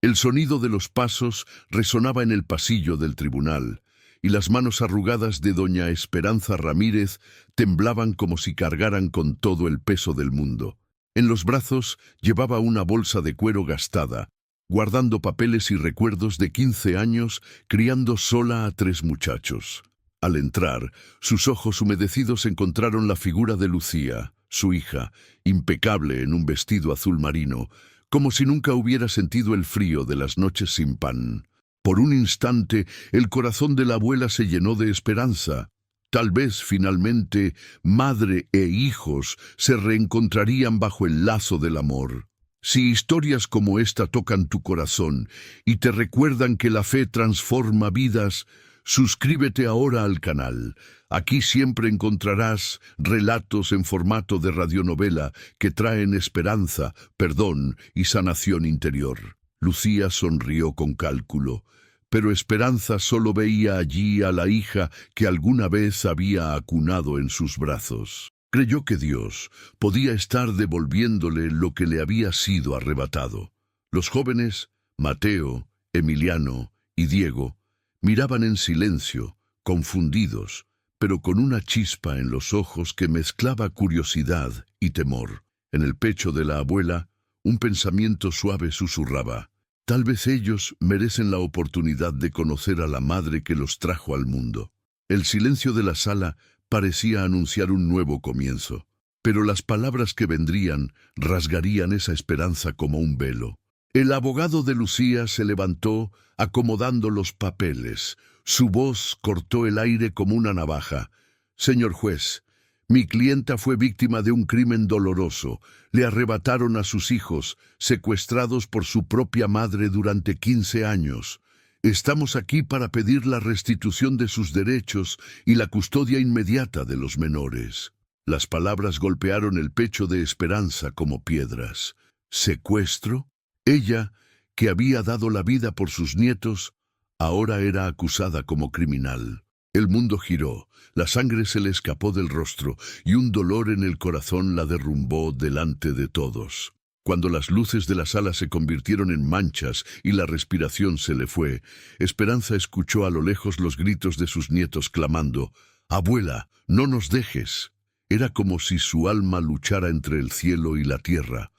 El sonido de los pasos resonaba en el pasillo del tribunal, y las manos arrugadas de doña Esperanza Ramírez temblaban como si cargaran con todo el peso del mundo. En los brazos llevaba una bolsa de cuero gastada, guardando papeles y recuerdos de 15 años criando sola a 3 muchachos. Al entrar, sus ojos humedecidos encontraron la figura de Lucía, su hija, impecable en un vestido azul marino, como si nunca hubiera sentido el frío de las noches sin pan. Por un instante, el corazón de la abuela se llenó de esperanza. Tal vez, finalmente, madre e hijos se reencontrarían bajo el lazo del amor. Si historias como esta tocan tu corazón y te recuerdan que la fe transforma vidas, suscríbete ahora al canal. Aquí siempre encontrarás relatos en formato de radionovela que traen esperanza, perdón y sanación interior. Lucía sonrió con cálculo, pero Esperanza solo veía allí a la hija que alguna vez había acunado en sus brazos. Creyó que Dios podía estar devolviéndole lo que le había sido arrebatado. Los jóvenes, Mateo, Emiliano y Diego, miraban en silencio, confundidos, pero con una chispa en los ojos que mezclaba curiosidad y temor. En el pecho de la abuela, un pensamiento suave susurraba: tal vez ellos merecen la oportunidad de conocer a la madre que los trajo al mundo. El silencio de la sala parecía anunciar un nuevo comienzo, pero las palabras que vendrían rasgarían esa esperanza como un velo. El abogado de Lucía se levantó, acomodando los papeles. Su voz cortó el aire como una navaja. Señor juez, mi clienta fue víctima de un crimen doloroso. Le arrebataron a sus hijos, secuestrados por su propia madre durante 15 años. Estamos aquí para pedir la restitución de sus derechos y la custodia inmediata de los menores. Las palabras golpearon el pecho de Esperanza como piedras. ¿Secuestro? Ella, que había dado la vida por sus nietos, ahora era acusada como criminal. El mundo giró, la sangre se le escapó del rostro y un dolor en el corazón la derrumbó delante de todos. Cuando las luces de la sala se convirtieron en manchas y la respiración se le fue, Esperanza escuchó a lo lejos los gritos de sus nietos clamando: «Abuela, no nos dejes». Era como si su alma luchara entre el cielo y la tierra.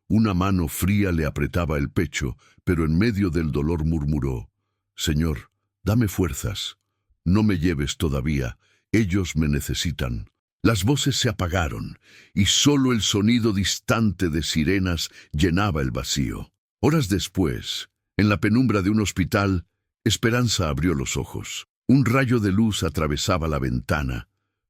Una mano fría le apretaba el pecho, pero en medio del dolor murmuró: «Señor, dame fuerzas. No me lleves todavía. Ellos me necesitan». Las voces se apagaron, y solo el sonido distante de sirenas llenaba el vacío. Horas después, en la penumbra de un hospital, Esperanza abrió los ojos. Un rayo de luz atravesaba la ventana,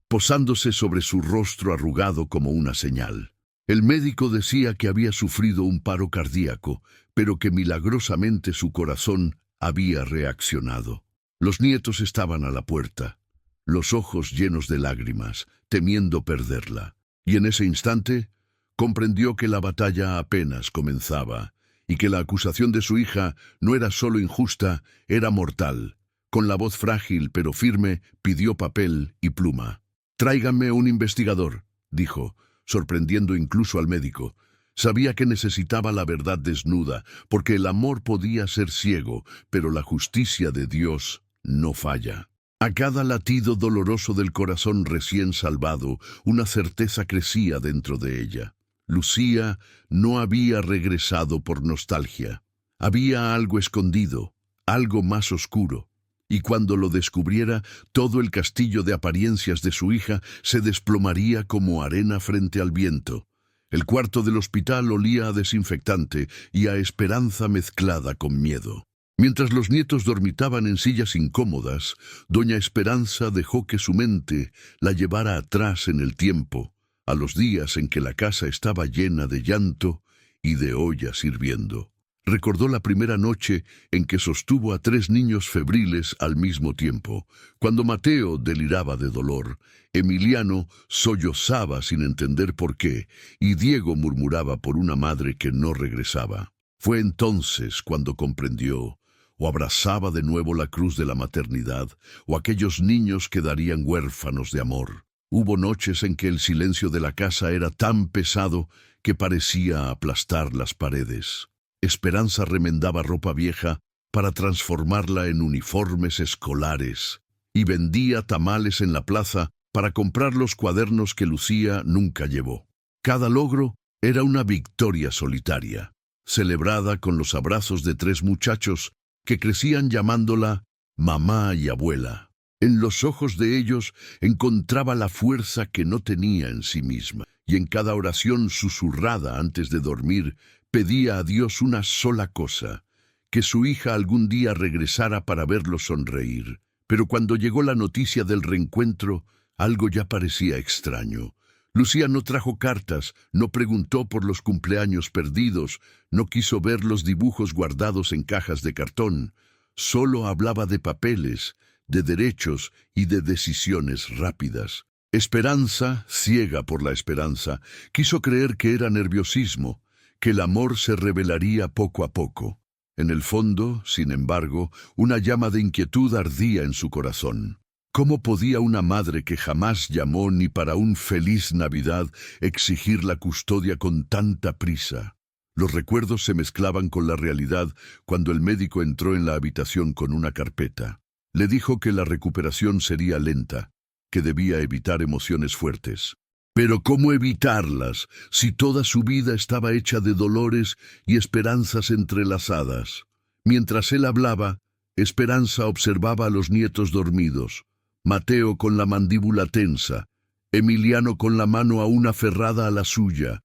posándose sobre su rostro arrugado como una señal. El médico decía que había sufrido un paro cardíaco, pero que milagrosamente su corazón había reaccionado. Los nietos estaban a la puerta, los ojos llenos de lágrimas, temiendo perderla. Y en ese instante comprendió que la batalla apenas comenzaba, y que la acusación de su hija no era solo injusta, era mortal. Con la voz frágil pero firme, pidió papel y pluma. «Tráigame un investigador», dijo, sorprendiendo incluso al médico. Sabía que necesitaba la verdad desnuda, porque el amor podía ser ciego, pero la justicia de Dios no falla. A cada latido doloroso del corazón recién salvado, una certeza crecía dentro de ella. Lucía no había regresado por nostalgia. Había algo escondido, algo más oscuro. Y cuando lo descubriera, todo el castillo de apariencias de su hija se desplomaría como arena frente al viento. El cuarto del hospital olía a desinfectante y a esperanza mezclada con miedo. Mientras los nietos dormitaban en sillas incómodas, doña Esperanza dejó que su mente la llevara atrás en el tiempo, a los días en que la casa estaba llena de llanto y de ollas hirviendo. Recordó la primera noche en que sostuvo a 3 niños febriles al mismo tiempo. Cuando Mateo deliraba de dolor, Emiliano sollozaba sin entender por qué, y Diego murmuraba por una madre que no regresaba. Fue entonces cuando comprendió: o abrazaba de nuevo la cruz de la maternidad, o aquellos niños quedarían huérfanos de amor. Hubo noches en que el silencio de la casa era tan pesado que parecía aplastar las paredes. Esperanza remendaba ropa vieja para transformarla en uniformes escolares y vendía tamales en la plaza para comprar los cuadernos que Lucía nunca llevó. Cada logro era una victoria solitaria, celebrada con los abrazos de 3 muchachos que crecían llamándola mamá y abuela. En los ojos de ellos encontraba la fuerza que no tenía en sí misma, y en cada oración susurrada antes de dormir pedía a Dios una sola cosa: que su hija algún día regresara para verlo sonreír. Pero cuando llegó la noticia del reencuentro, algo ya parecía extraño. Lucía no trajo cartas, no preguntó por los cumpleaños perdidos, no quiso ver los dibujos guardados en cajas de cartón. Solo hablaba de papeles, de derechos y de decisiones rápidas. Esperanza, ciega por la esperanza, quiso creer que era nerviosismo, que el amor se revelaría poco a poco. En el fondo, sin embargo, una llama de inquietud ardía en su corazón. ¿Cómo podía una madre que jamás llamó ni para un feliz Navidad exigir la custodia con tanta prisa? Los recuerdos se mezclaban con la realidad cuando el médico entró en la habitación con una carpeta. Le dijo que la recuperación sería lenta, que debía evitar emociones fuertes. Pero ¿cómo evitarlas si toda su vida estaba hecha de dolores y esperanzas entrelazadas? Mientras él hablaba, Esperanza observaba a los nietos dormidos. Mateo con la mandíbula tensa, Emiliano con la mano aún aferrada a la suya,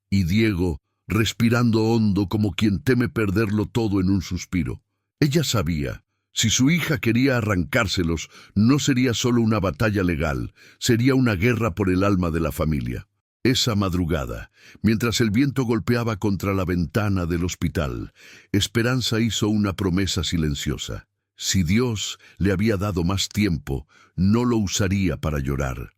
y Diego respirando hondo como quien teme perderlo todo en un suspiro. Ella sabía, si su hija quería arrancárselos, no sería solo una batalla legal, sería una guerra por el alma de la familia. Esa madrugada, mientras el viento golpeaba contra la ventana del hospital, Esperanza hizo una promesa silenciosa. Si Dios le había dado más tiempo, no lo usaría para llorar,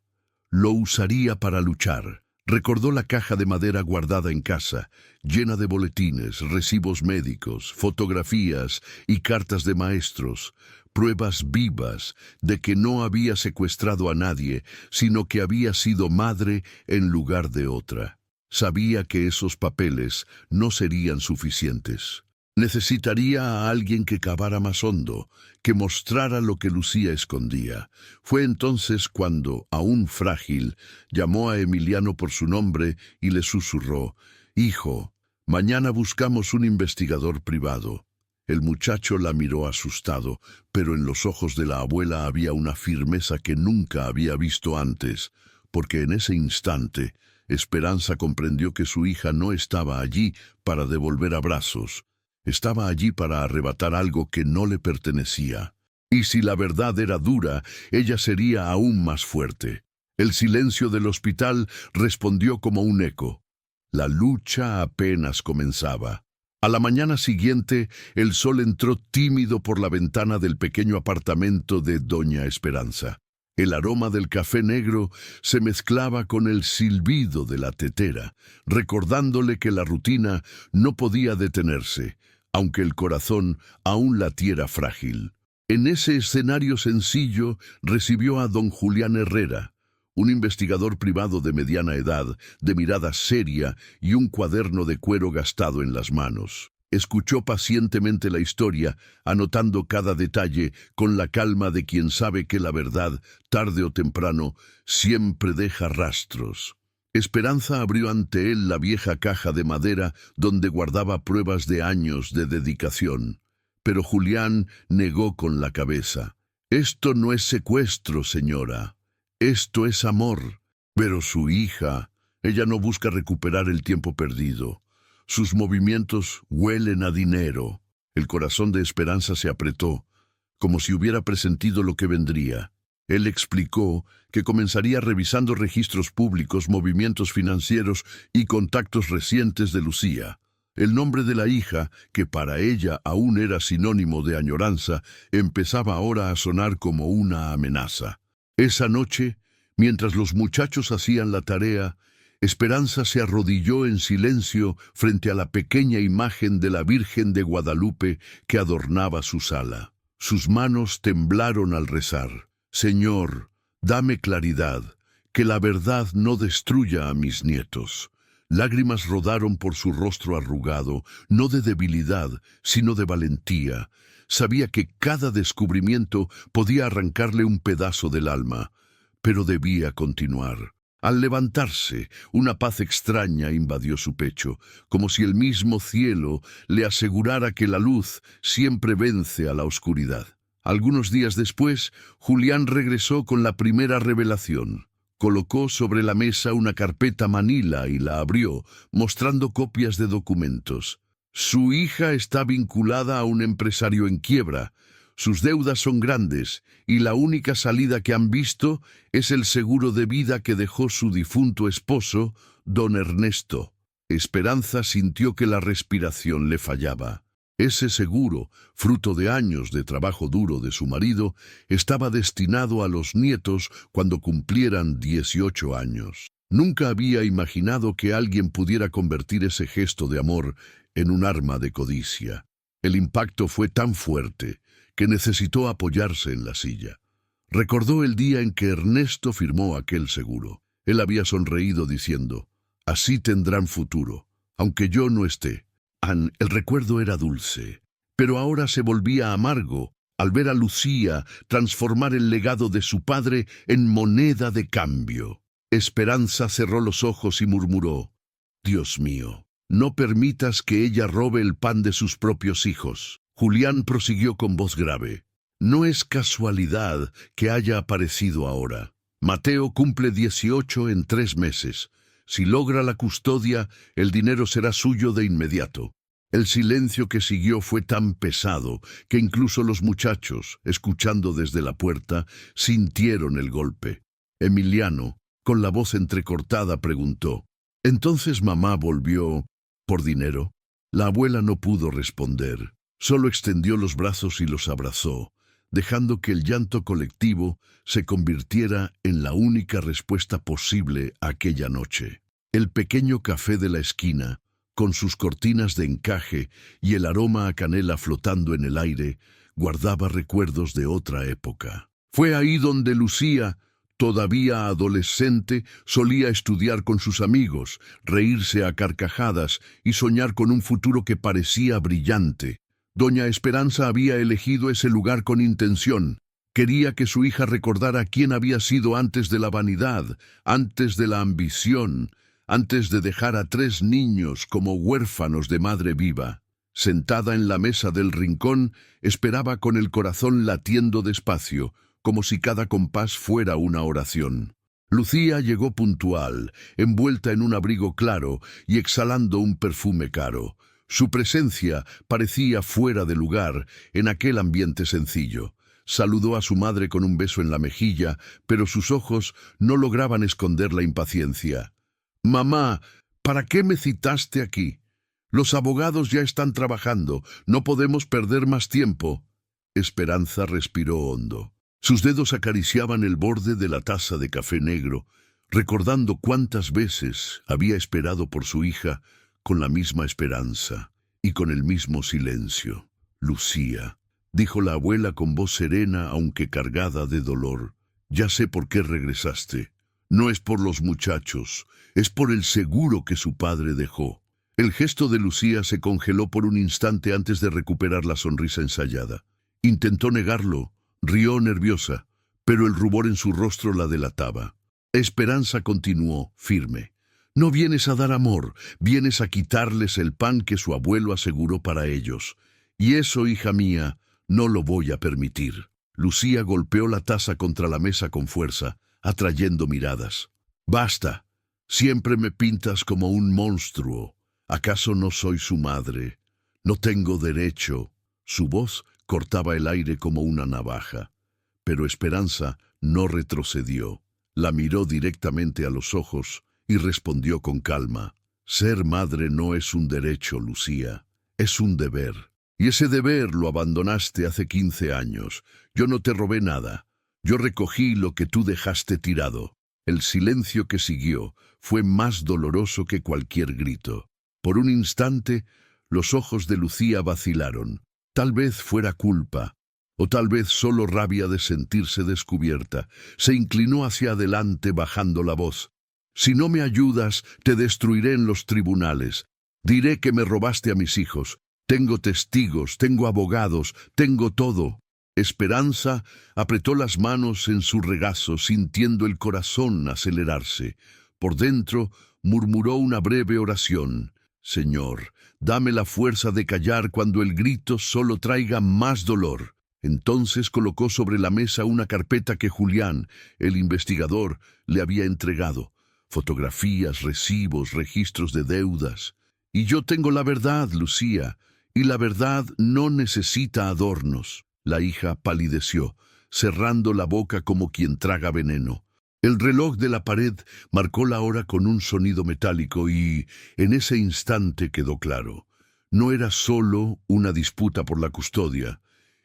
lo usaría para luchar. Recordó la caja de madera guardada en casa, llena de boletines, recibos médicos, fotografías y cartas de maestros, pruebas vivas de que no había secuestrado a nadie, sino que había sido madre en lugar de otra. Sabía que esos papeles no serían suficientes. Necesitaría a alguien que cavara más hondo, que mostrara lo que Lucía escondía. Fue entonces cuando, aún frágil, llamó a Emiliano por su nombre y le susurró: «Hijo, mañana buscamos un investigador privado». El muchacho la miró asustado, pero en los ojos de la abuela había una firmeza que nunca había visto antes, porque en ese instante Esperanza comprendió que su hija no estaba allí para devolver abrazos. Estaba allí para arrebatar algo que no le pertenecía. Y si la verdad era dura, ella sería aún más fuerte. El silencio del hospital respondió como un eco. La lucha apenas comenzaba. A la mañana siguiente, el sol entró tímido por la ventana del pequeño apartamento de doña Esperanza. El aroma del café negro se mezclaba con el silbido de la tetera, recordándole que la rutina no podía detenerse, aunque el corazón aún latiera frágil. En ese escenario sencillo recibió a don Julián Herrera, un investigador privado de mediana edad, de mirada seria y un cuaderno de cuero gastado en las manos. Escuchó pacientemente la historia, anotando cada detalle con la calma de quien sabe que la verdad, tarde o temprano, siempre deja rastros. Esperanza abrió ante él la vieja caja de madera donde guardaba pruebas de años de dedicación. Pero Julián negó con la cabeza. «Esto no es secuestro, señora. Esto es amor». Pero su hija, ella no busca recuperar el tiempo perdido. Sus movimientos huelen a dinero. El corazón de Esperanza se apretó, como si hubiera presentido lo que vendría. Él explicó que comenzaría revisando registros públicos, movimientos financieros y contactos recientes de Lucía. El nombre de la hija, que para ella aún era sinónimo de añoranza, empezaba ahora a sonar como una amenaza. Esa noche, mientras los muchachos hacían la tarea, Esperanza se arrodilló en silencio frente a la pequeña imagen de la Virgen de Guadalupe que adornaba su sala. Sus manos temblaron al rezar. «Señor, dame claridad, que la verdad no destruya a mis nietos. Lágrimas rodaron por su rostro arrugado, no de debilidad, sino de valentía. Sabía que cada descubrimiento podía arrancarle un pedazo del alma, pero debía continuar. Al levantarse, una paz extraña invadió su pecho, como si el mismo cielo le asegurara que la luz siempre vence a la oscuridad. Algunos días después, Julián regresó con la primera revelación. Colocó sobre la mesa una carpeta manila y la abrió, mostrando copias de documentos. Su hija está vinculada a un empresario en quiebra. Sus deudas son grandes y la única salida que han visto es el seguro de vida que dejó su difunto esposo, don Ernesto. Esperanza sintió que la respiración le fallaba. Ese seguro, fruto de años de trabajo duro de su marido, estaba destinado a los nietos cuando cumplieran 18 años. Nunca había imaginado que alguien pudiera convertir ese gesto de amor en un arma de codicia. El impacto fue tan fuerte que necesitó apoyarse en la silla. Recordó el día en que Ernesto firmó aquel seguro. Él había sonreído diciendo, «Así tendrán futuro, aunque yo no esté». El recuerdo era dulce, pero ahora se volvía amargo al ver a Lucía transformar el legado de su padre en moneda de cambio. Esperanza cerró los ojos y murmuró, «Dios mío, no permitas que ella robe el pan de sus propios hijos». Julián prosiguió con voz grave, «No es casualidad que haya aparecido ahora. Mateo cumple 18 en 3 meses. Si logra la custodia, el dinero será suyo de inmediato». El silencio que siguió fue tan pesado que incluso los muchachos, escuchando desde la puerta, sintieron el golpe. Emiliano, con la voz entrecortada, preguntó, «¿Entonces mamá volvió por dinero?» La abuela no pudo responder. Solo extendió los brazos y los abrazó, dejando que el llanto colectivo se convirtiera en la única respuesta posible aquella noche. El pequeño café de la esquina, con sus cortinas de encaje y el aroma a canela flotando en el aire, guardaba recuerdos de otra época. Fue ahí donde Lucía, todavía adolescente, solía estudiar con sus amigos, reírse a carcajadas y soñar con un futuro que parecía brillante. Doña Esperanza había elegido ese lugar con intención. Quería que su hija recordara quién había sido antes de la vanidad, antes de la ambición, antes de dejar a 3 niños como huérfanos de madre viva. Sentada en la mesa del rincón, esperaba con el corazón latiendo despacio, como si cada compás fuera una oración. Lucía llegó puntual, envuelta en un abrigo claro y exhalando un perfume caro. Su presencia parecía fuera de lugar en aquel ambiente sencillo. Saludó a su madre con un beso en la mejilla, pero sus ojos no lograban esconder la impaciencia. «Mamá, ¿para qué me citaste aquí? Los abogados ya están trabajando, no podemos perder más tiempo». Esperanza respiró hondo. Sus dedos acariciaban el borde de la taza de café negro, recordando cuántas veces había esperado por su hija con la misma esperanza y con el mismo silencio. «Lucía», dijo la abuela con voz serena aunque cargada de dolor, «ya sé por qué regresaste. No es por los muchachos, es por el seguro que su padre dejó». El gesto de Lucía se congeló por un instante antes de recuperar la sonrisa ensayada. Intentó negarlo, rió nerviosa, pero el rubor en su rostro la delataba. Esperanza continuó, firme. «No vienes a dar amor, vienes a quitarles el pan que su abuelo aseguró para ellos. Y eso, hija mía, no lo voy a permitir». Lucía golpeó la taza contra la mesa con fuerza, atrayendo miradas. «Basta, siempre me pintas como un monstruo. ¿Acaso no soy su madre? No tengo derecho». Su voz cortaba el aire como una navaja. Pero Esperanza no retrocedió. La miró directamente a los ojos y respondió con calma. «Ser madre no es un derecho, Lucía, es un deber. Y ese deber lo abandonaste hace 15 años. Yo no te robé nada. Yo recogí lo que tú dejaste tirado». El silencio que siguió fue más doloroso que cualquier grito. Por un instante, los ojos de Lucía vacilaron. Tal vez fuera culpa, o tal vez solo rabia de sentirse descubierta. Se inclinó hacia adelante bajando la voz. Si no me ayudas, te destruiré en los tribunales. Diré que me robaste a mis hijos. Tengo testigos, tengo abogados, tengo todo. Esperanza apretó las manos en su regazo, sintiendo el corazón acelerarse. Por dentro murmuró una breve oración. Señor, dame la fuerza de callar cuando el grito solo traiga más dolor. Entonces colocó sobre la mesa una carpeta que Julián, el investigador, le había entregado. Fotografías, recibos, registros de deudas. Y yo tengo la verdad, Lucía, y la verdad no necesita adornos. La hija palideció, cerrando la boca como quien traga veneno. El reloj de la pared marcó la hora con un sonido metálico y, en ese instante quedó claro. No era solo una disputa por la custodia,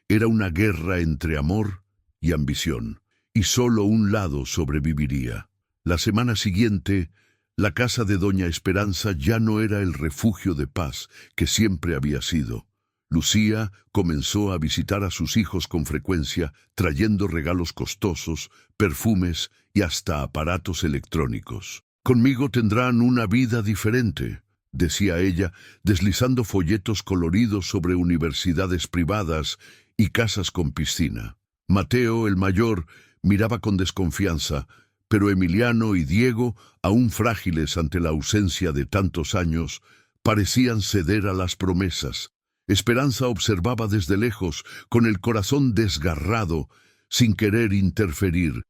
era una guerra entre amor y ambición, y solo un lado sobreviviría. La semana siguiente, la casa de doña Esperanza ya no era el refugio de paz que siempre había sido. Lucía comenzó a visitar a sus hijos con frecuencia, trayendo regalos costosos, perfumes y hasta aparatos electrónicos. «Conmigo tendrán una vida diferente», decía ella, deslizando folletos coloridos sobre universidades privadas y casas con piscina. Mateo, el mayor, miraba con desconfianza, pero Emiliano y Diego, aún frágiles ante la ausencia de tantos años, parecían ceder a las promesas. Esperanza observaba desde lejos, con el corazón desgarrado, sin querer interferir,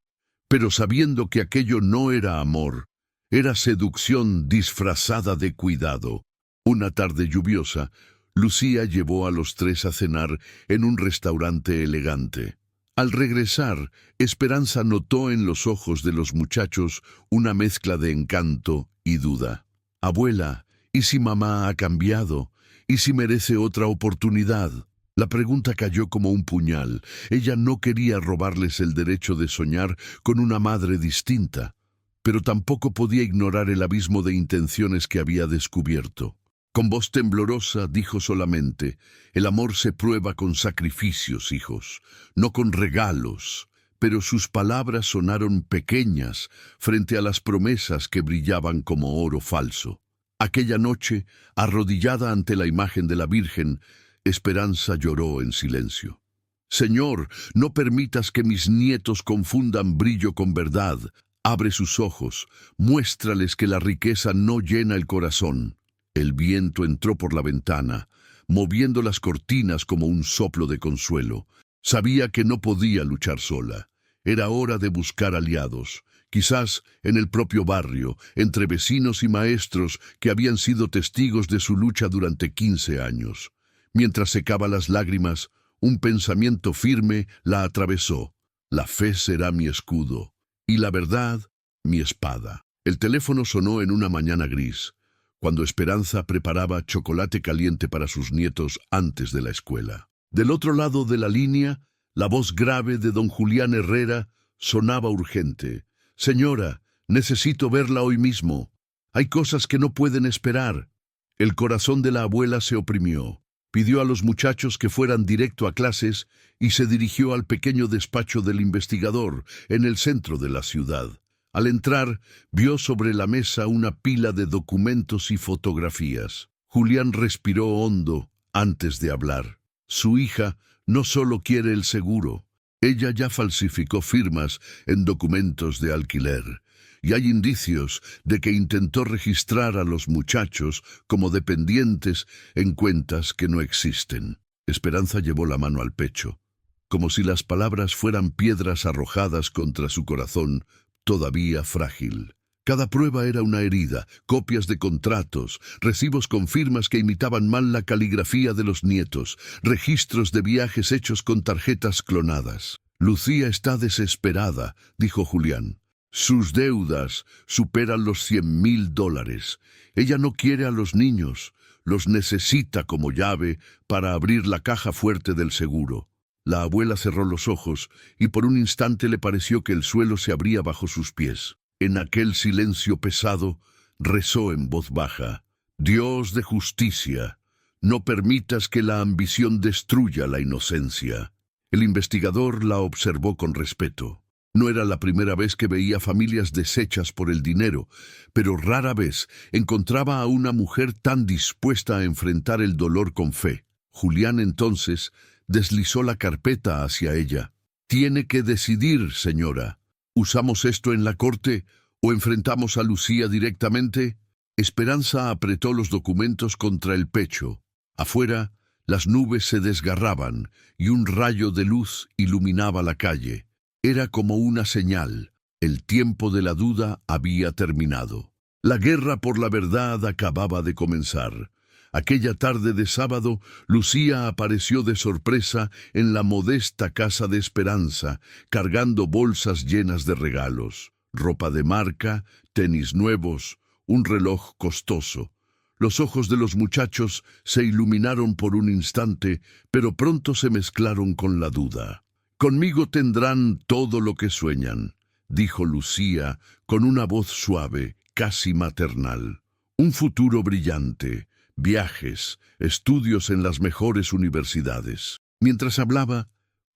pero sabiendo que aquello no era amor, era seducción disfrazada de cuidado. Una tarde lluviosa, Lucía llevó a los tres a cenar en un restaurante elegante. Al regresar, Esperanza notó en los ojos de los muchachos una mezcla de encanto y duda. «Abuela, ¿y si mamá ha cambiado? ¿Y si merece otra oportunidad?» La pregunta cayó como un puñal. Ella no quería robarles el derecho de soñar con una madre distinta, pero tampoco podía ignorar el abismo de intenciones que había descubierto. Con voz temblorosa dijo solamente: «El amor se prueba con sacrificios, hijos, no con regalos». Pero sus palabras sonaron pequeñas frente a las promesas que brillaban como oro falso. Aquella noche, arrodillada ante la imagen de la Virgen, Esperanza lloró en silencio. «Señor, no permitas que mis nietos confundan brillo con verdad. Abre sus ojos, muéstrales que la riqueza no llena el corazón». El viento entró por la ventana, moviendo las cortinas como un soplo de consuelo. Sabía que no podía luchar sola. Era hora de buscar aliados. Quizás en el propio barrio, entre vecinos y maestros que habían sido testigos de su lucha durante 15 años. Mientras secaba las lágrimas, un pensamiento firme la atravesó. La fe será mi escudo, y la verdad, mi espada. El teléfono sonó en una mañana gris, cuando Esperanza preparaba chocolate caliente para sus nietos antes de la escuela. Del otro lado de la línea, la voz grave de don Julián Herrera sonaba urgente. «Señora, necesito verla hoy mismo. Hay cosas que no pueden esperar». El corazón de la abuela se oprimió. Pidió a los muchachos que fueran directo a clases y se dirigió al pequeño despacho del investigador en el centro de la ciudad. Al entrar, vio sobre la mesa una pila de documentos y fotografías. Julián respiró hondo antes de hablar. Su hija no solo quiere el seguro. Ella ya falsificó firmas en documentos de alquiler, y hay indicios de que intentó registrar a los muchachos como dependientes en cuentas que no existen. Esperanza llevó la mano al pecho, como si las palabras fueran piedras arrojadas contra su corazón todavía frágil. Cada prueba era una herida, copias de contratos, recibos con firmas que imitaban mal la caligrafía de los nietos, registros de viajes hechos con tarjetas clonadas. «Lucía está desesperada», dijo Julián. «Sus deudas superan los $100,000. Ella no quiere a los niños, los necesita como llave para abrir la caja fuerte del seguro». La abuela cerró los ojos y por un instante le pareció que el suelo se abría bajo sus pies. En aquel silencio pesado, rezó en voz baja: «Dios de justicia, no permitas que la ambición destruya la inocencia». El investigador la observó con respeto. No era la primera vez que veía familias deshechas por el dinero, pero rara vez encontraba a una mujer tan dispuesta a enfrentar el dolor con fe. Julián entonces deslizó la carpeta hacia ella. «Tiene que decidir, señora. ¿Usamos esto en la corte o enfrentamos a Lucía directamente?» Esperanza apretó los documentos contra el pecho. Afuera, las nubes se desgarraban y un rayo de luz iluminaba la calle. Era como una señal. El tiempo de la duda había terminado. La guerra por la verdad acababa de comenzar. Aquella tarde de sábado, Lucía apareció de sorpresa en la modesta casa de Esperanza, cargando bolsas llenas de regalos, ropa de marca, tenis nuevos, un reloj costoso. Los ojos de los muchachos se iluminaron por un instante, pero pronto se mezclaron con la duda. «Conmigo tendrán todo lo que sueñan», dijo Lucía con una voz suave, casi maternal. «Un futuro brillante, viajes, estudios en las mejores universidades». Mientras hablaba,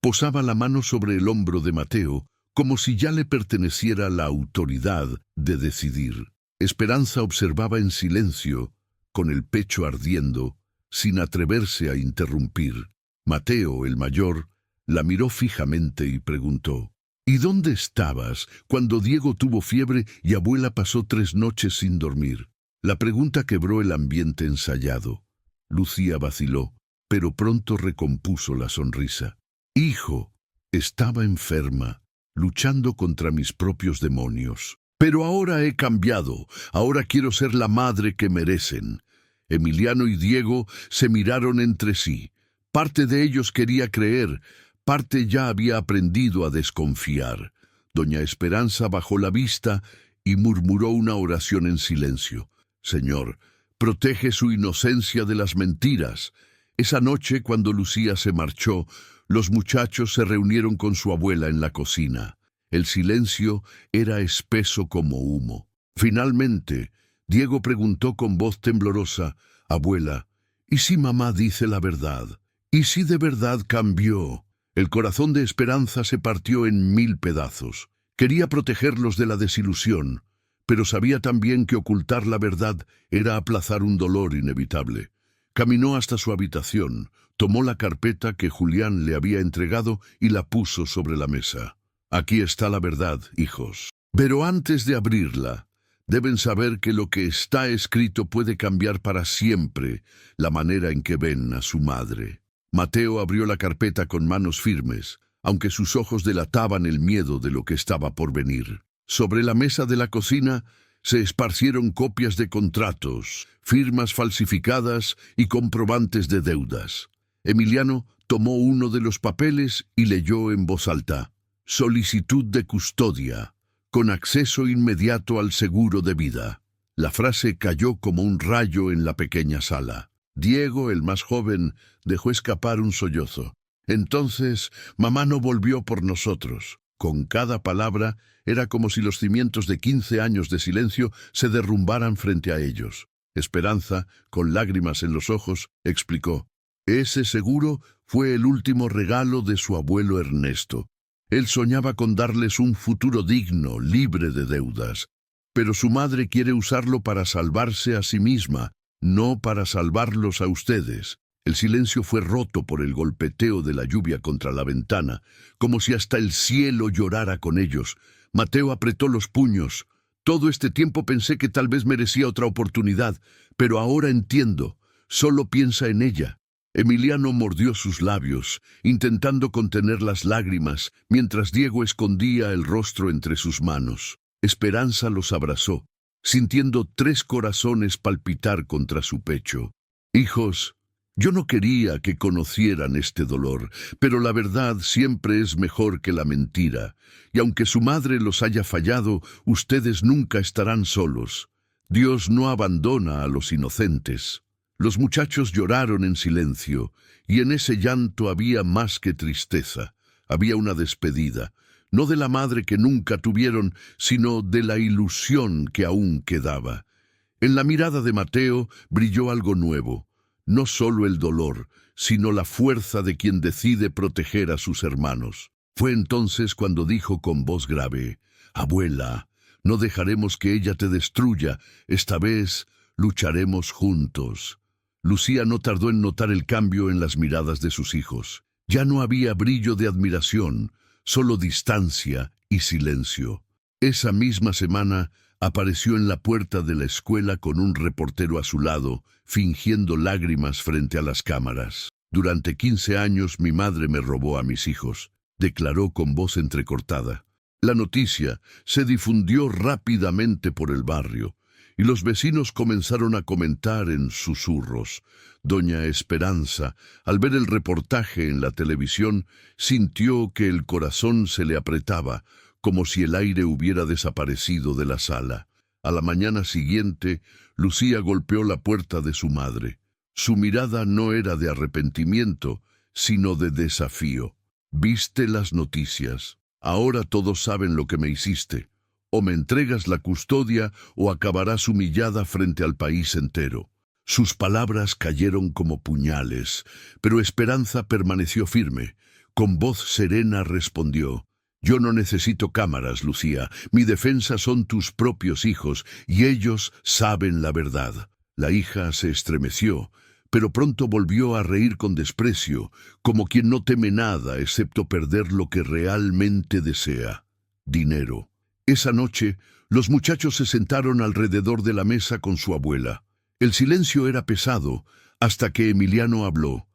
posaba la mano sobre el hombro de Mateo, como si ya le perteneciera la autoridad de decidir. Esperanza observaba en silencio, con el pecho ardiendo, sin atreverse a interrumpir. Mateo, el mayor, la miró fijamente y preguntó: «¿Y dónde estabas cuando Diego tuvo fiebre y abuela pasó 3 noches sin dormir?» La pregunta quebró el ambiente ensayado. Lucía vaciló, pero pronto recompuso la sonrisa. «Hijo, estaba enferma, luchando contra mis propios demonios. Pero ahora he cambiado, ahora quiero ser la madre que merecen». Emiliano y Diego se miraron entre sí. Parte de ellos quería creer, parte ya había aprendido a desconfiar. Doña Esperanza bajó la vista y murmuró una oración en silencio. «Señor, protege su inocencia de las mentiras». Esa noche, cuando Lucía se marchó, los muchachos se reunieron con su abuela en la cocina. El silencio era espeso como humo. Finalmente, Diego preguntó con voz temblorosa: «Abuela, ¿y si mamá dice la verdad? ¿Y si de verdad cambió?» El corazón de Esperanza se partió en 1000 pedazos. Quería protegerlos de la desilusión, pero sabía también que ocultar la verdad era aplazar un dolor inevitable. Caminó hasta su habitación, tomó la carpeta que Julián le había entregado y la puso sobre la mesa. «Aquí está la verdad, hijos. Pero antes de abrirla, deben saber que lo que está escrito puede cambiar para siempre la manera en que ven a su madre». Mateo abrió la carpeta con manos firmes, aunque sus ojos delataban el miedo de lo que estaba por venir. Sobre la mesa de la cocina se esparcieron copias de contratos, firmas falsificadas y comprobantes de deudas. Emiliano tomó uno de los papeles y leyó en voz alta: «Solicitud de custodia, con acceso inmediato al seguro de vida». La frase cayó como un rayo en la pequeña sala. Diego, el más joven, dejó escapar un sollozo. «Entonces, mamá no volvió por nosotros». Con cada palabra era como si los cimientos de 15 años de silencio se derrumbaran frente a ellos. Esperanza, con lágrimas en los ojos, explicó: «Ese seguro fue el último regalo de su abuelo Ernesto. Él soñaba con darles un futuro digno, libre de deudas. Pero su madre quiere usarlo para salvarse a sí misma, no para salvarlos a ustedes». El silencio fue roto por el golpeteo de la lluvia contra la ventana, como si hasta el cielo llorara con ellos. Mateo apretó los puños. «Todo este tiempo pensé que tal vez merecía otra oportunidad, pero ahora entiendo. Solo piensa en ella». Emiliano mordió sus labios, intentando contener las lágrimas, mientras Diego escondía el rostro entre sus manos. Esperanza los abrazó, sintiendo 3 corazones palpitar contra su pecho. «Hijos, yo no quería que conocieran este dolor, pero la verdad siempre es mejor que la mentira, y aunque su madre los haya fallado, ustedes nunca estarán solos. Dios no abandona a los inocentes». Los muchachos lloraron en silencio, y en ese llanto había más que tristeza. Había una despedida, no de la madre que nunca tuvieron, sino de la ilusión que aún quedaba. En la mirada de Mateo brilló algo nuevo. No solo el dolor, sino la fuerza de quien decide proteger a sus hermanos. Fue entonces cuando dijo con voz grave: «Abuela, no dejaremos que ella te destruya. Esta vez lucharemos juntos». Lucía no tardó en notar el cambio en las miradas de sus hijos. Ya no había brillo de admiración, solo distancia y silencio. Esa misma semana apareció en la puerta de la escuela con un reportero a su lado, fingiendo lágrimas frente a las cámaras. «Durante 15 años mi madre me robó a mis hijos», declaró con voz entrecortada. La noticia se difundió rápidamente por el barrio, y los vecinos comenzaron a comentar en susurros. Doña Esperanza, al ver el reportaje en la televisión, sintió que el corazón se le apretaba, como si el aire hubiera desaparecido de la sala. A la mañana siguiente, Lucía golpeó la puerta de su madre. Su mirada no era de arrepentimiento, sino de desafío. «¿Viste las noticias? Ahora todos saben lo que me hiciste. O me entregas la custodia o acabarás humillada frente al país entero». Sus palabras cayeron como puñales, pero Esperanza permaneció firme. Con voz serena respondió: «Yo no necesito cámaras, Lucía. Mi defensa son tus propios hijos, y ellos saben la verdad». La hija se estremeció, pero pronto volvió a reír con desprecio, como quien no teme nada excepto perder lo que realmente desea: dinero. Esa noche, los muchachos se sentaron alrededor de la mesa con su abuela. El silencio era pesado, hasta que Emiliano habló: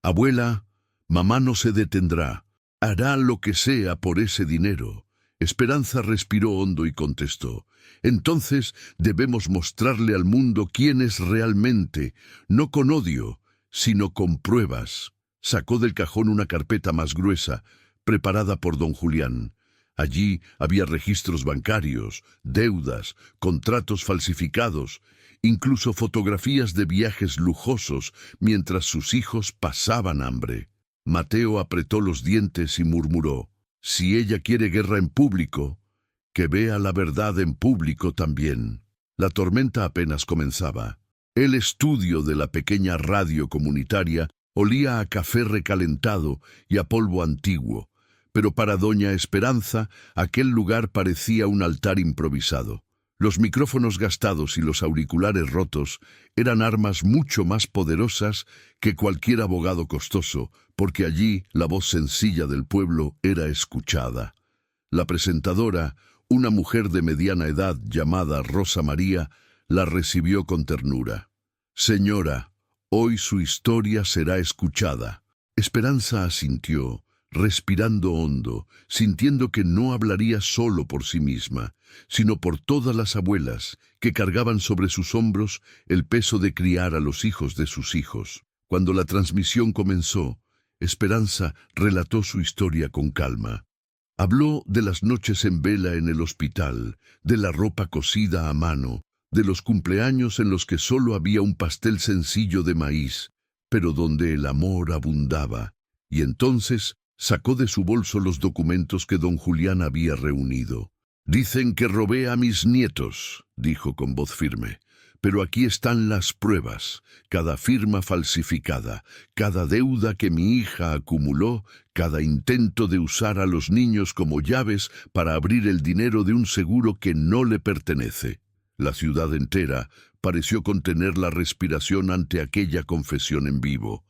«Abuela, mamá no se detendrá. Hará lo que sea por ese dinero». Esperanza respiró hondo y contestó: «Entonces debemos mostrarle al mundo quién es realmente, no con odio, sino con pruebas». Sacó del cajón una carpeta más gruesa, preparada por don Julián. Allí había registros bancarios, deudas, contratos falsificados, incluso fotografías de viajes lujosos mientras sus hijos pasaban hambre. Mateo apretó los dientes y murmuró: «Si ella quiere guerra en público, que vea la verdad en público también». La tormenta apenas comenzaba. El estudio de la pequeña radio comunitaria olía a café recalentado y a polvo antiguo, pero para doña Esperanza aquel lugar parecía un altar improvisado. Los micrófonos gastados y los auriculares rotos eran armas mucho más poderosas que cualquier abogado costoso, porque allí la voz sencilla del pueblo era escuchada. La presentadora, una mujer de mediana edad llamada Rosa María, la recibió con ternura. «Señora, hoy su historia será escuchada». Esperanza asintió, respirando hondo, sintiendo que no hablaría solo por sí misma, sino por todas las abuelas que cargaban sobre sus hombros el peso de criar a los hijos de sus hijos. Cuando la transmisión comenzó, Esperanza relató su historia con calma. Habló de las noches en vela en el hospital, de la ropa cosida a mano, de los cumpleaños en los que solo había un pastel sencillo de maíz, pero donde el amor abundaba, y entonces sacó de su bolso los documentos que don Julián había reunido. «Dicen que robé a mis nietos», dijo con voz firme, «pero aquí están las pruebas, cada firma falsificada, cada deuda que mi hija acumuló, cada intento de usar a los niños como llaves para abrir el dinero de un seguro que no le pertenece». La ciudad entera pareció contener la respiración ante aquella confesión en vivo.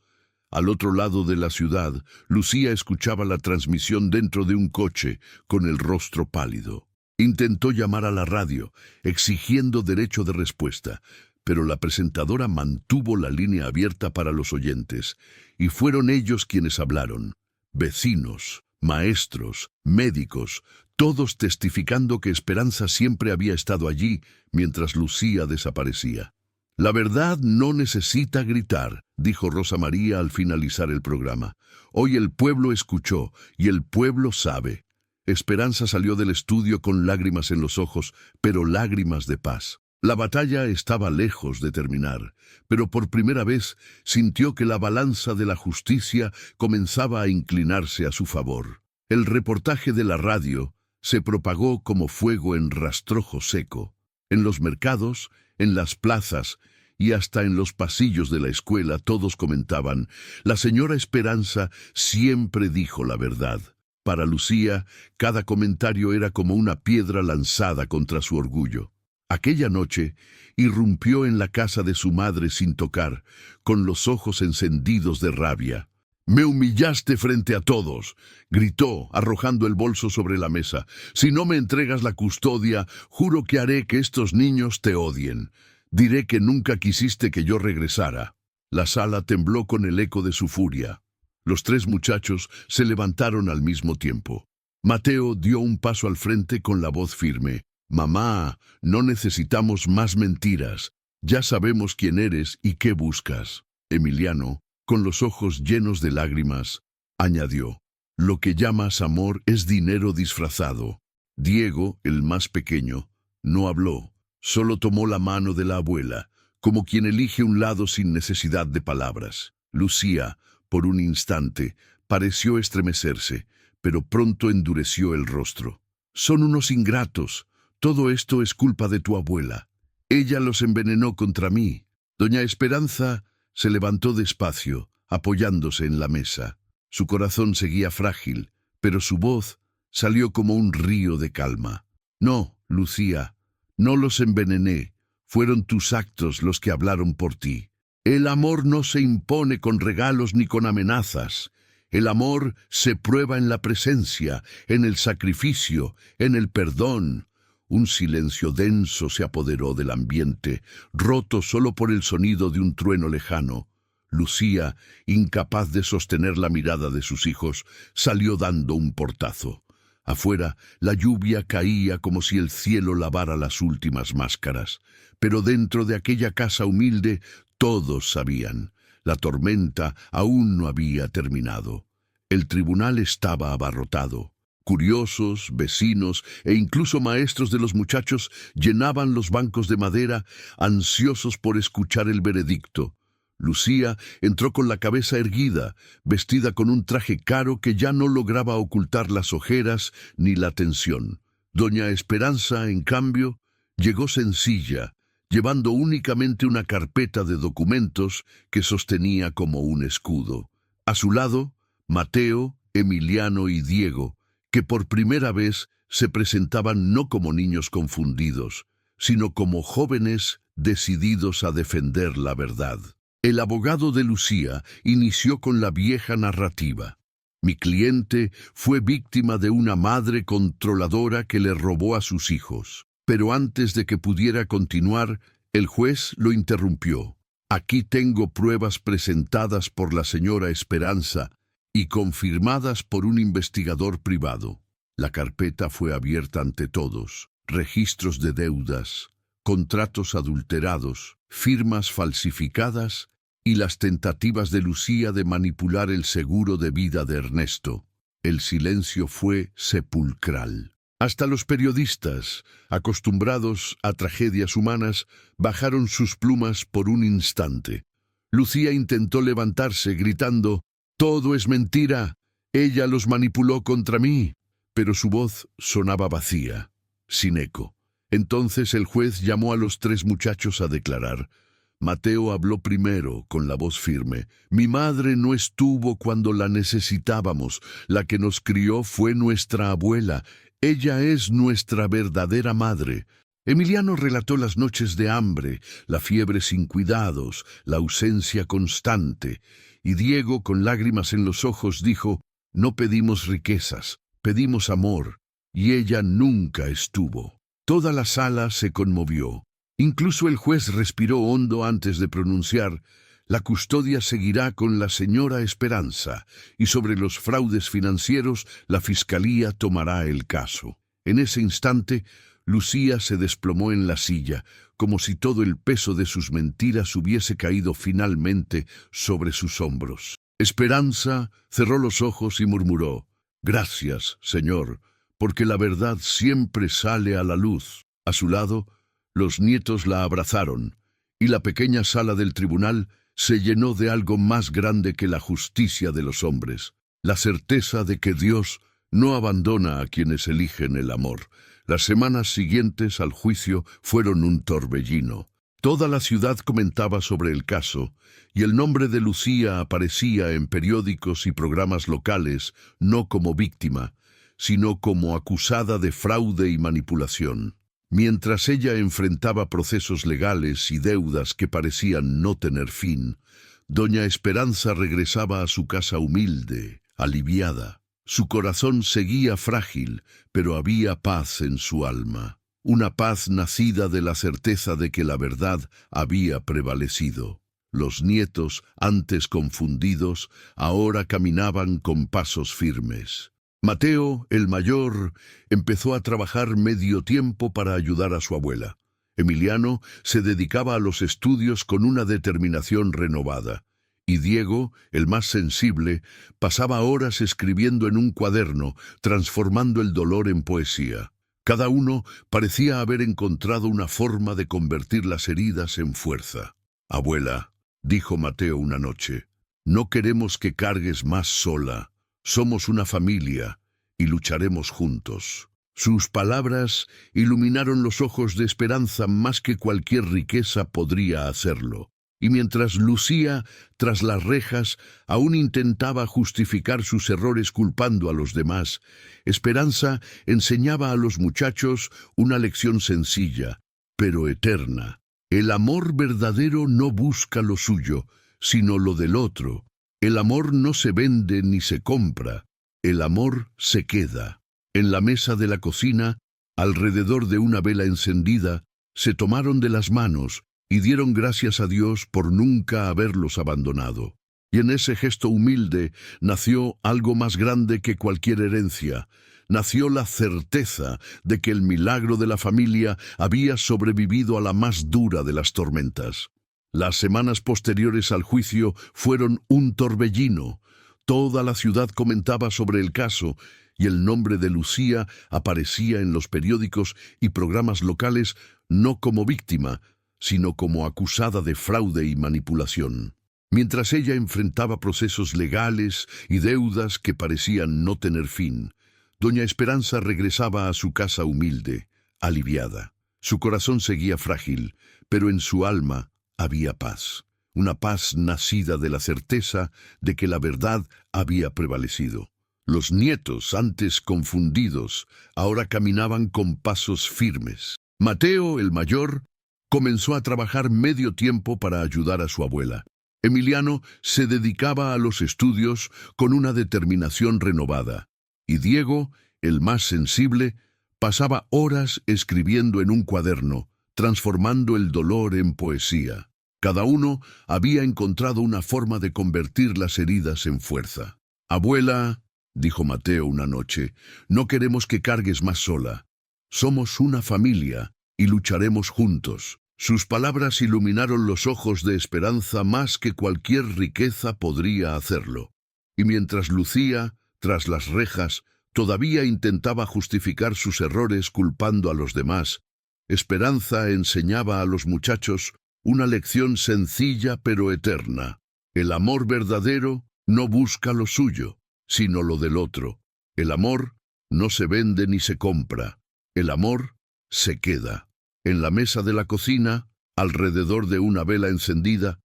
Al otro lado de la ciudad, Lucía escuchaba la transmisión dentro de un coche, con el rostro pálido. Intentó llamar a la radio, exigiendo derecho de respuesta, pero la presentadora mantuvo la línea abierta para los oyentes, y fueron ellos quienes hablaron. Vecinos, maestros, médicos, todos testificando que Esperanza siempre había estado allí mientras Lucía desaparecía. «La verdad no necesita gritar», dijo Rosa María al finalizar el programa. «Hoy el pueblo escuchó y el pueblo sabe». Esperanza salió del estudio con lágrimas en los ojos, pero lágrimas de paz. La batalla estaba lejos de terminar, pero por primera vez sintió que la balanza de la justicia comenzaba a inclinarse a su favor. El reportaje de la radio se propagó como fuego en rastrojo seco. En los mercados, en las plazas y hasta en los pasillos de la escuela todos comentaban: «La señora Esperanza siempre dijo la verdad». Para Lucía, cada comentario era como una piedra lanzada contra su orgullo. Aquella noche, irrumpió en la casa de su madre sin tocar, con los ojos encendidos de rabia. «Me humillaste frente a todos», gritó, arrojando el bolso sobre la mesa. «Si no me entregas la custodia, juro que haré que estos niños te odien. Diré que nunca quisiste que yo regresara». La sala tembló con el eco de su furia. Los tres muchachos se levantaron al mismo tiempo. Mateo dio un paso al frente con la voz firme. «Mamá, no necesitamos más mentiras. Ya sabemos quién eres y qué buscas». Emiliano, con los ojos llenos de lágrimas, añadió: «Lo que llamas amor es dinero disfrazado». Diego, el más pequeño, no habló, solo tomó la mano de la abuela, como quien elige un lado sin necesidad de palabras. Lucía, por un instante, pareció estremecerse, pero pronto endureció el rostro. «Son unos ingratos. Todo esto es culpa de tu abuela. Ella los envenenó contra mí». Doña Esperanza se levantó despacio, apoyándose en la mesa. Su corazón seguía frágil, pero su voz salió como un río de calma. «No, Lucía, no los envenené. Fueron tus actos los que hablaron por ti. El amor no se impone con regalos ni con amenazas. El amor se prueba en la presencia, en el sacrificio, en el perdón». Un silencio denso se apoderó del ambiente, roto solo por el sonido de un trueno lejano. Lucía, incapaz de sostener la mirada de sus hijos, salió dando un portazo. Afuera, la lluvia caía como si el cielo lavara las últimas máscaras. Pero dentro de aquella casa humilde, todos sabían. La tormenta aún no había terminado. El tribunal estaba abarrotado. Curiosos, vecinos e incluso maestros de los muchachos llenaban los bancos de madera, ansiosos por escuchar el veredicto. Lucía entró con la cabeza erguida, vestida con un traje caro que ya no lograba ocultar las ojeras ni la tensión. Doña Esperanza, en cambio, llegó sencilla, llevando únicamente una carpeta de documentos que sostenía como un escudo. A su lado, Mateo, Emiliano y Diego, que por primera vez se presentaban no como niños confundidos, sino como jóvenes decididos a defender la verdad. El abogado de Lucía inició con la vieja narrativa. «Mi cliente fue víctima de una madre controladora que le robó a sus hijos». Pero antes de que pudiera continuar, el juez lo interrumpió. «Aquí tengo pruebas presentadas por la señora Esperanza y confirmadas por un investigador privado». La carpeta fue abierta ante todos. Registros de deudas, contratos adulterados, firmas falsificadas y las tentativas de Lucía de manipular el seguro de vida de Ernesto. El silencio fue sepulcral. Hasta los periodistas, acostumbrados a tragedias humanas, bajaron sus plumas por un instante. Lucía intentó levantarse, gritando: «Todo es mentira. Ella los manipuló contra mí». Pero su voz sonaba vacía, sin eco. Entonces el juez llamó a los tres muchachos a declarar. Mateo habló primero, con la voz firme. «Mi madre no estuvo cuando la necesitábamos. La que nos crió fue nuestra abuela. Ella es nuestra verdadera madre». Emiliano relató las noches de hambre, la fiebre sin cuidados, la ausencia constante. Y Diego, con lágrimas en los ojos, dijo: «No pedimos riquezas, pedimos amor, y ella nunca estuvo». Toda la sala se conmovió. Incluso el juez respiró hondo antes de pronunciar: «La custodia seguirá con la señora Esperanza, y sobre los fraudes financieros la Fiscalía tomará el caso». En ese instante, Lucía se desplomó en la silla, como si todo el peso de sus mentiras hubiese caído finalmente sobre sus hombros. Esperanza cerró los ojos y murmuró: «Gracias, Señor, porque la verdad siempre sale a la luz». A su lado, los nietos la abrazaron, y la pequeña sala del tribunal se llenó de algo más grande que la justicia de los hombres, la certeza de que Dios no abandona a quienes eligen el amor. Las semanas siguientes al juicio fueron un torbellino. Toda la ciudad comentaba sobre el caso, y el nombre de Lucía aparecía en periódicos y programas locales, no como víctima, sino como acusada de fraude y manipulación. Mientras ella enfrentaba procesos legales y deudas que parecían no tener fin, doña Esperanza regresaba a su casa humilde, aliviada. Su corazón seguía frágil, pero había paz en su alma. Una paz nacida de la certeza de que la verdad había prevalecido. Los nietos, antes confundidos, ahora caminaban con pasos firmes. Mateo, el mayor, empezó a trabajar medio tiempo para ayudar a su abuela. Emiliano se dedicaba a los estudios con una determinación renovada. Y Diego, el más sensible, pasaba horas escribiendo en un cuaderno, transformando el dolor en poesía. Cada uno parecía haber encontrado una forma de convertir las heridas en fuerza. «Abuela», dijo Mateo una noche, «no queremos que cargues más sola. Somos una familia y lucharemos juntos». Sus palabras iluminaron los ojos de Esperanza más que cualquier riqueza podría hacerlo. Y mientras Lucía, tras las rejas, aún intentaba justificar sus errores culpando a los demás, Esperanza enseñaba a los muchachos una lección sencilla, pero eterna. El amor verdadero no busca lo suyo, sino lo del otro. El amor no se vende ni se compra. El amor se queda. En la mesa de la cocina, alrededor de una vela encendida, se tomaron de las manos y dieron gracias a Dios por nunca haberlos abandonado. Y en ese gesto humilde nació algo más grande que cualquier herencia. Nació la certeza de que el milagro de la familia había sobrevivido a la más dura de las tormentas. Las semanas posteriores al juicio fueron un torbellino. Toda la ciudad comentaba sobre el caso, y el nombre de Lucía aparecía en los periódicos y programas locales no como víctima, sino como acusada de fraude y manipulación. Mientras ella enfrentaba procesos legales y deudas que parecían no tener fin, doña Esperanza regresaba a su casa humilde, aliviada. Su corazón seguía frágil, pero en su alma había paz. Una paz nacida de la certeza de que la verdad había prevalecido. Los nietos, antes confundidos, ahora caminaban con pasos firmes. Mateo, el mayor, comenzó a trabajar medio tiempo para ayudar a su abuela. Emiliano se dedicaba a los estudios con una determinación renovada. Y Diego, el más sensible, pasaba horas escribiendo en un cuaderno, transformando el dolor en poesía. Cada uno había encontrado una forma de convertir las heridas en fuerza. «Abuela», dijo Mateo una noche, «no queremos que cargues más sola. Somos una familia y lucharemos juntos». Sus palabras iluminaron los ojos de Esperanza más que cualquier riqueza podría hacerlo. Y mientras Lucía, tras las rejas, todavía intentaba justificar sus errores culpando a los demás, Esperanza enseñaba a los muchachos una lección sencilla pero eterna. El amor verdadero no busca lo suyo, sino lo del otro. El amor no se vende ni se compra. El amor se queda. En la mesa de la cocina, alrededor de una vela encendida,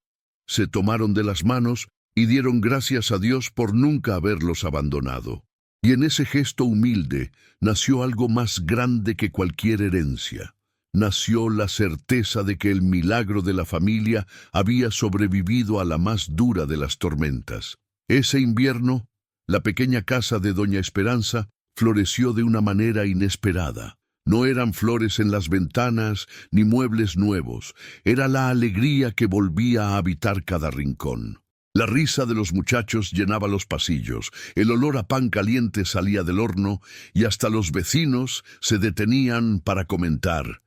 se tomaron de las manos y dieron gracias a Dios por nunca haberlos abandonado. Y en ese gesto humilde nació algo más grande que cualquier herencia. Nació la certeza de que el milagro de la familia había sobrevivido a la más dura de las tormentas. Ese invierno, la pequeña casa de doña Esperanza floreció de una manera inesperada. No eran flores en las ventanas ni muebles nuevos, era la alegría que volvía a habitar cada rincón. La risa de los muchachos llenaba los pasillos, el olor a pan caliente salía del horno y hasta los vecinos se detenían para comentar: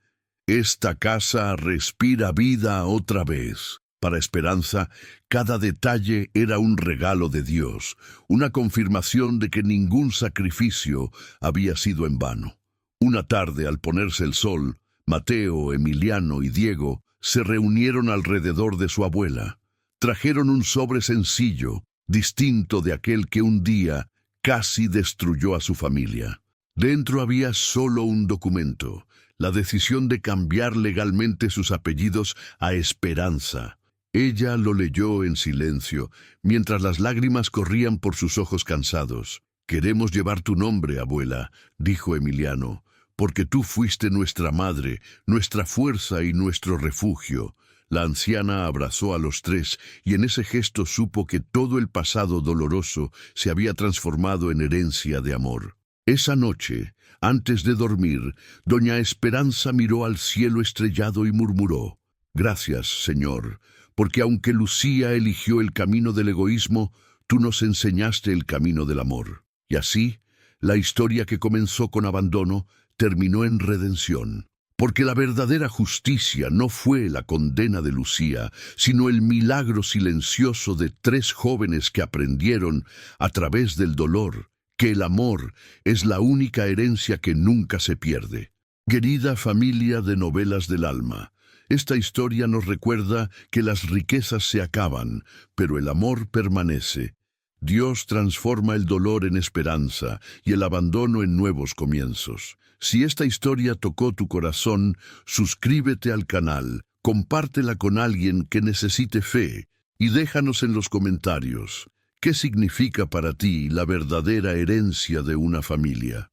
«Esta casa respira vida otra vez». Para Esperanza, cada detalle era un regalo de Dios, una confirmación de que ningún sacrificio había sido en vano. Una tarde, al ponerse el sol, Mateo, Emiliano y Diego se reunieron alrededor de su abuela. Trajeron un sobre sencillo, distinto de aquel que un día casi destruyó a su familia. Dentro había solo un documento, la decisión de cambiar legalmente sus apellidos a Esperanza. Ella lo leyó en silencio, mientras las lágrimas corrían por sus ojos cansados. «Queremos llevar tu nombre, abuela», dijo Emiliano, «porque tú fuiste nuestra madre, nuestra fuerza y nuestro refugio». La anciana abrazó a los tres y en ese gesto supo que todo el pasado doloroso se había transformado en herencia de amor. Esa noche, antes de dormir, doña Esperanza miró al cielo estrellado y murmuró: «Gracias, Señor, porque aunque Lucía eligió el camino del egoísmo, tú nos enseñaste el camino del amor». Y así, la historia que comenzó con abandono terminó en redención. Porque la verdadera justicia no fue la condena de Lucía, sino el milagro silencioso de tres jóvenes que aprendieron, a través del dolor, que el amor es la única herencia que nunca se pierde. Querida familia de Novelas del Alma, esta historia nos recuerda que las riquezas se acaban, pero el amor permanece. Dios transforma el dolor en esperanza y el abandono en nuevos comienzos. Si esta historia tocó tu corazón, suscríbete al canal, compártela con alguien que necesite fe y déjanos en los comentarios qué significa para ti la verdadera herencia de una familia.